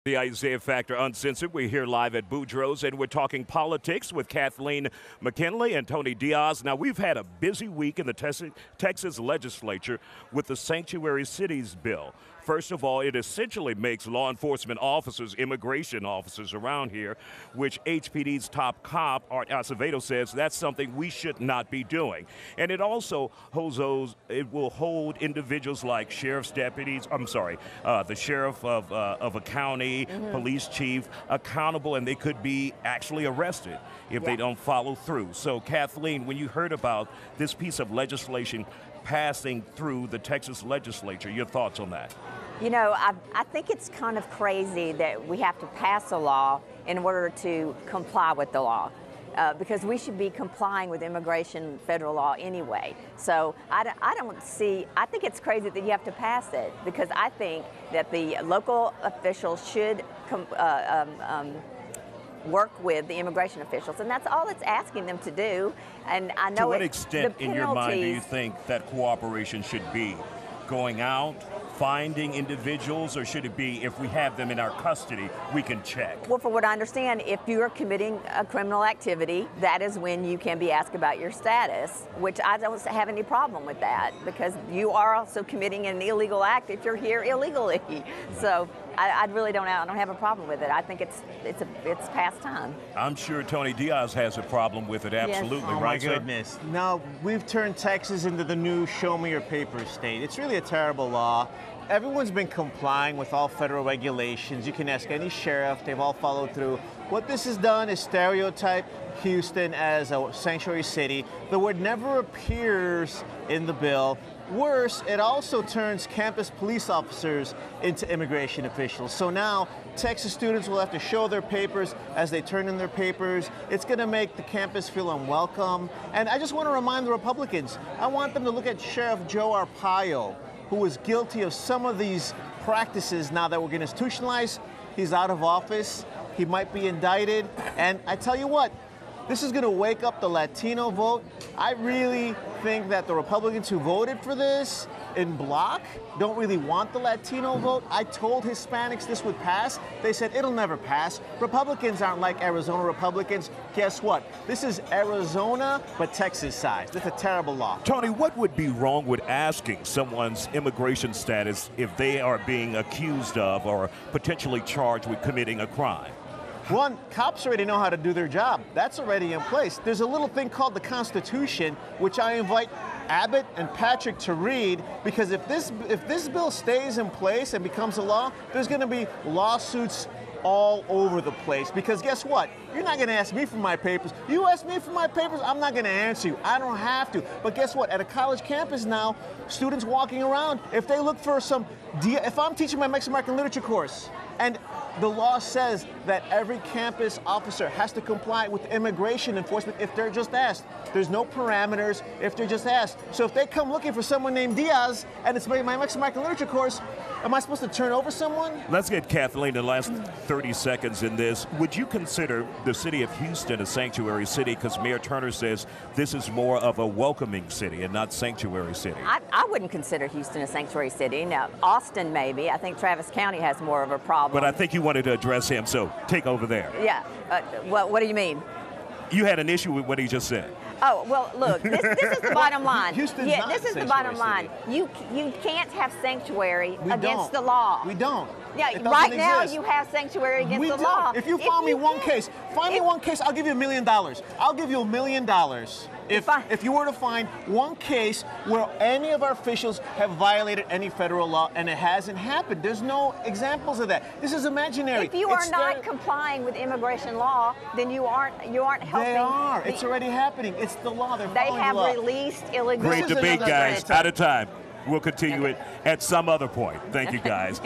The Isiah Factor Uncensored. We're here live at Boudreaux's, and we're talking politics with Kathleen, McKinley, and Tony Diaz. Now, we've had a busy week in the Texas legislature with the Sanctuary Cities bill. First of all, it essentially makes law enforcement officers, immigration officers around here, which HPD's top cop, Art Acevedo, says that's something we should not be doing. And it also will hold individuals like sheriff's deputies, the sheriff of a county, police chief, accountable, and they could be actually arrested if they don't follow through. So, Kathleen, when you heard about this piece of legislation passing through the Texas legislature, your thoughts on that? You know, I think it's kind of crazy that we have to pass a law in order to comply with the law. Because we should be complying with immigration federal law anyway. So I think it's crazy that you have to pass it, because I think that the local officials should work with the immigration officials, and that's all it's asking them to do. And I know to what extent in your mind do you think that cooperation should be? Going out, finding individuals, or should it be if we have them in our custody, we can check? Well, from what I understand, if you are committing a criminal activity, that is when you can be asked about your status, which I don't have any problem with that, because you are also committing an illegal act if you're here illegally. So I really don't have a problem with it. I think it's past time. I'm sure Tony Diaz has a problem with it, absolutely. Yes. Oh, right, my goodness. Now, we've turned Texas into the new show me your papers state. It's really a terrible law. Everyone's been complying with all federal regulations. You can ask any sheriff, they've all followed through. What this has done is stereotype Houston as a sanctuary city. The word never appears in the bill. Worse, it also turns campus police officers into immigration officials. So now Texas students will have to show their papers as they turn in their papers. It's going to make the campus feel unwelcome. And I just want to remind the Republicans, I want them to look at Sheriff Joe Arpaio, who was guilty of some of these practices now that we're going to institutionalize. He's out of office. He might be indicted. And I tell you what, this is going to wake up the Latino vote. I really think that the Republicans who voted for this in bloc don't really want the Latino vote. I told Hispanics this would pass. They said it'll never pass. Republicans aren't like Arizona Republicans. Guess what? This is Arizona, but Texas-sized. It's a terrible law. Tony, what would be wrong with asking someone's immigration status if they are being accused of or potentially charged with committing a crime? One, cops already know how to do their job. That's already in place. There's a little thing called the Constitution, which I invite Abbott and Patrick to read, because if this bill stays in place and becomes a law, there's going to be lawsuits all over the place. Because guess what? You're not going to ask me for my papers. You ask me for my papers, I'm not going to answer you. I don't have to. But guess what? At a college campus now, students walking around, if they look for if I'm teaching my Mexican American literature course, and the law says that every campus officer has to comply with immigration enforcement if they're just asked. There's no parameters if they're just asked. So if they come looking for someone named Diaz and it's my Mexican American literature course, am I supposed to turn over someone? Let's get Kathleen the last 30 seconds in this. Would you consider the city of Houston a sanctuary city? Because Mayor Turner says this is more of a welcoming city and not sanctuary city. I wouldn't consider Houston a sanctuary city. Now, Austin maybe. I think Travis County has more of a problem. But I think you wanted to address him, so take over there. Yeah. What do you mean? You had an issue with what he just said. Oh, well, look, this is the bottom line. Houston's not this is the bottom line. You can't have sanctuary against the law. We don't. Yeah, right now you have sanctuary against the law. If you find me one case, I'll give you $1 million. I'll give you $1 million if you were to find one case where any of our officials have violated any federal law, and it hasn't happened. There's no examples of that. This is imaginary. If you are not complying with immigration law, then you aren't helping. They are. It's already happening. It's the law. They have released illegal. Great debate, guys. Out of time. We'll continue it at some other point. Thank you, guys.